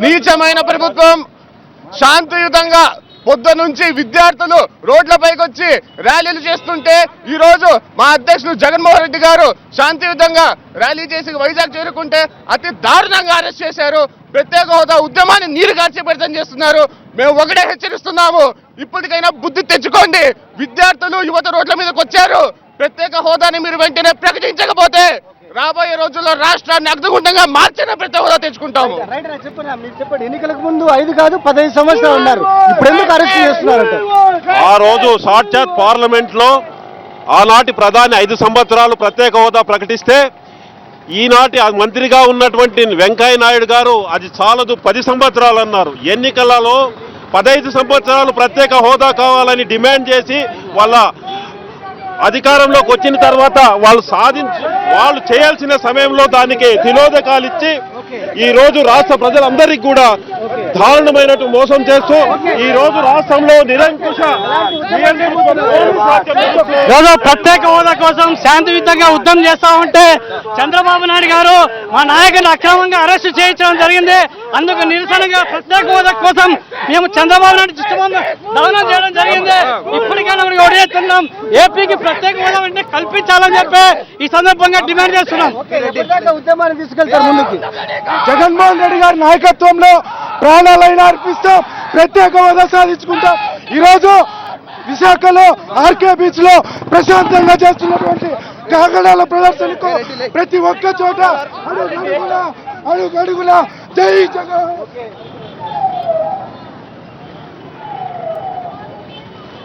నీచమైన ప్రభుత్వం శాంతియుతంగా పొద్దు నుంచి విద్యార్థులు రోడ్లపైకి వచ్చి ర్యాలీలు చేస్తుంటే ఈ రోజు మా అధ్యక్షులు జగన్మోహన్ రెడ్డి గారు శాంతియుతంగా ర్యాలీ చేసి వైజాగ్ చేరుకుంటే అతి దారుణంగా అరెస్ట్ చేశారు. ప్రత్యేక హోదా ఉద్యమాన్ని నీరు గార్చే ప్రయత్నం చేస్తున్నారు. మేము ఒకటే హెచ్చరిస్తున్నాము, ఇప్పటికైనా బుద్ధి తెచ్చుకోండి. విద్యార్థులు యువత రోడ్ల మీదకి వచ్చారు. ప్రత్యేక హోదాని మీరు వెంటనే ప్రకటించకపోతే రాబోయే రోజుల్లో రాష్ట్రాన్ని అగ్నిగుండంగా మార్చిన ప్రత్యేక హోదా తెచ్చుకుంటాము. చెప్పండి, ఎన్నికలకు ముందు 5 కాదు 15 సంవత్సరాలు ఉన్నారు, ఇప్పుడు ఎందుకు అరెస్ట్ చేస్తున్నారంటే? ఆ రోజు సాక్షాత్ పార్లమెంట్ లో ఆనాటి ప్రధాని 5 సంవత్సరాలు ప్రత్యేక హోదా ప్రకటిస్తే ఈనాటి మంత్రిగా ఉన్నటువంటి వెంకయ్య నాయుడు గారు అది చాలదు 10 సంవత్సరాలు అన్నారు. ఎన్నికలలో 15 సంవత్సరాలు ప్రత్యేక హోదా కావాలని డిమాండ్ చేసి వాళ్ళ అధికారంలోకి వచ్చిన తర్వాత వాళ్ళు చేయాల్సిన సమయంలో దానికి తిలోదకాలు ఇచ్చి ఈ రోజు రాష్ట్ర ప్రజలందరికీ కూడా దారుణమైనట్టు మోసం చేస్తూ ఈ రోజు రాష్ట్రంలో నిరంకుశ ప్రత్యేక హోదా కోసం శాంతియుతంగా ఉద్యమం చేస్తా ఉంటే చంద్రబాబు నాయుడు గారు మా నాయకుని అక్రమంగా అరెస్టు చేయించడం జరిగింది. అందుకు నిరసనగా ప్రత్యేక హోదా కోసం మేము చంద్రబాబు నాయుడు దహనం చేయడం జరిగింది. ఇప్పటికైనా మనకి ఒడియేస్తున్నాం, ఏపీకి ప్రత్యేక హోదా వెంటనే కల్పించాలని చెప్పి ఈ సందర్భంగా డిమాండ్ చేస్తున్నాం. ఉద్యమాన్ని తీసుకెళ్తారు ముందుకి. జగన్మోహన్ రెడ్డి గారి నాయకత్వంలో ప్రాణాలైనా అర్పిస్తాం, ప్రత్యేక హోదా సాధించుకుంటాం. ఈరోజు విశాఖలో ఆర్కే బీచ్ లో ప్రశాంతంగా చేస్తున్నటువంటి కాకడాల ప్రదర్శనకు ప్రతి ఒక్క చోట అడుగడుగునా జై జగన్.